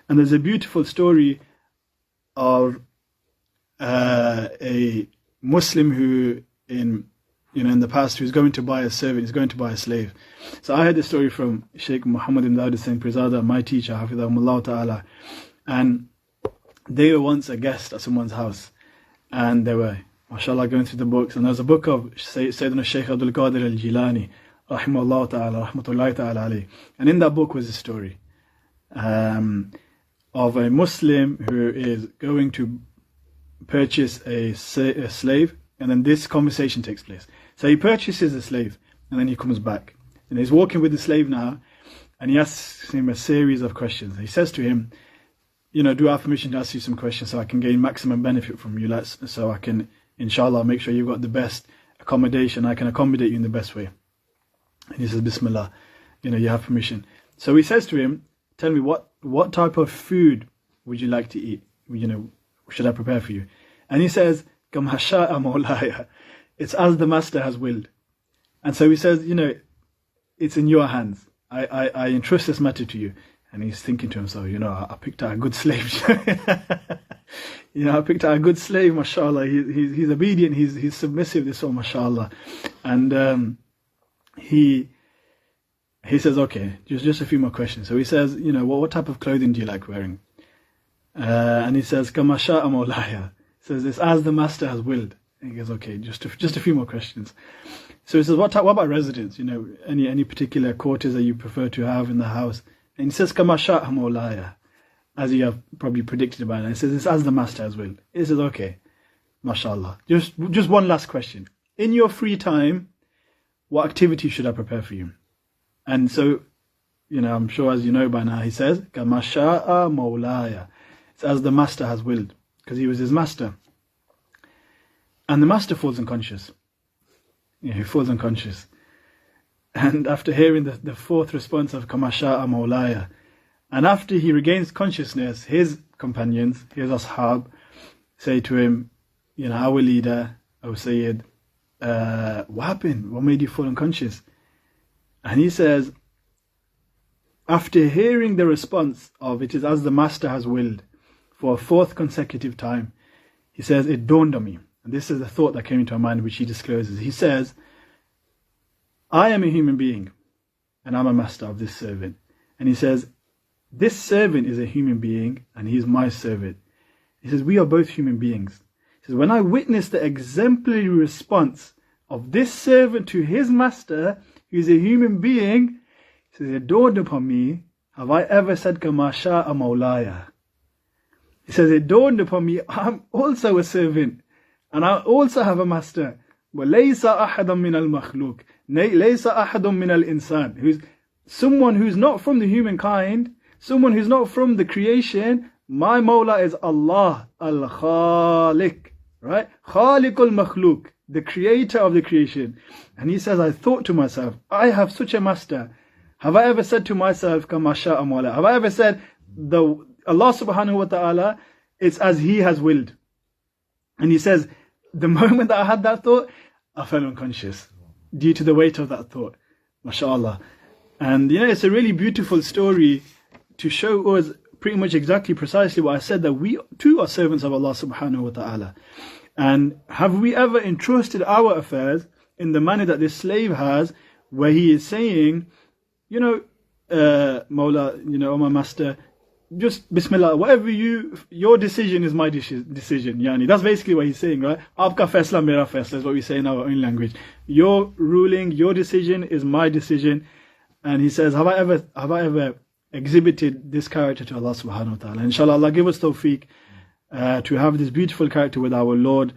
And there's a beautiful story of a Muslim who in the past who's going to buy a servant, he's going to buy a slave. So I heard this story from Sheikh Muhammad ibn Daud Hussain Pirzada, my teacher, Hafidhahumullah Ta'ala. And they were once a guest at someone's house. And they were, mashallah, going through the books. And there was a book of Sayyidina Shaykh Abdul Qadir al-Jilani, rahimahullah ta'ala, rahmatullahi ta'ala alayhi. And in that book was a story of a Muslim who is going to purchase a slave. And then this conversation takes place. So he purchases a slave, and then he comes back. And he's walking with the slave now, and he asks him a series of questions. He says to him, do I have permission to ask you some questions so I can gain maximum benefit from you, so I can, inshallah, make sure you've got the best accommodation, I can accommodate you in the best way. And he says, Bismillah, you have permission. So he says to him, tell me, what type of food would you like to eat? Should I prepare for you? And he says, Kam hasha'a mawlaya. It's as the master has willed. And so he says, it's in your hands. I entrust this matter to you. And he's thinking to himself, I picked out a good slave. I picked out a good slave, mashallah. He's obedient, he's submissive, this all, mashallah. And he says, okay, just a few more questions. So he says, what type of clothing do you like wearing? And he says, Kam hasha'a mawlaya. Says it's as the master has willed. And he goes, okay, just a few more questions. So he says, what about residence? Any particular quarters that you prefer to have in the house? And he says, Kama sha'a mawlaya, as you have probably predicted about it. He says, it's as the master has willed. He says, okay, mashallah. Just one last question. In your free time, what activity should I prepare for you? And so, I'm sure as you know by now, he says, Kama sha'a mawlaya. It's as the master has willed. Because he was his master. And the master falls unconscious. He falls unconscious. And after hearing the fourth response of Kama sha'a mawlaya, and after he regains consciousness, his companions, his ashab, say to him, our leader, O Sayyid, what happened? What made you fall unconscious? And he says, after hearing the response of it is as the master has willed, for a fourth consecutive time, he says, it dawned on me. And this is the thought that came into my mind, which he discloses. He says, I am a human being, and I'm a master of this servant. And he says, this servant is a human being, and he's my servant. He says, we are both human beings. He says, when I witnessed the exemplary response of this servant to his master, who is a human being, he says, it dawned upon me, have I ever said, Kama sha'a mawlaya? He says, it dawned upon me, I'm also a servant. And I also have a master. وَلَيْسَ أَحَدًا مِنَ الْمَخْلُوقِ لَيْسَ أَحَدٌ مِنَ الْإِنسان. Who's someone who's not from the humankind, someone who's not from the creation. My Mawla is Allah, Al-Khaliq. Right? Khaliqul Makhluk, the creator of the creation. And he says, I thought to myself, I have such a master. Have I ever said to myself, Kama sha'a mawla? Have I ever said, Allah subhanahu wa ta'ala, it's as He has willed. And he says, the moment that I had that thought, I fell unconscious due to the weight of that thought. MashaAllah. And it's a really beautiful story to show us pretty much exactly precisely what I said, that we too are servants of Allah subhanahu wa ta'ala. And have we ever entrusted our affairs in the manner that this slave has, where he is saying, Mawla, oh my master, just Bismillah, whatever your decision is my decision. Yani, that's basically what he's saying, right? Aapka faisla mera faisla is what we say in our own language. Your ruling, your decision is my decision. And he says, have I ever exhibited this character to Allah subhanahu wa ta'ala? Inshallah, Allah give us tawfiq to have this beautiful character with our Lord.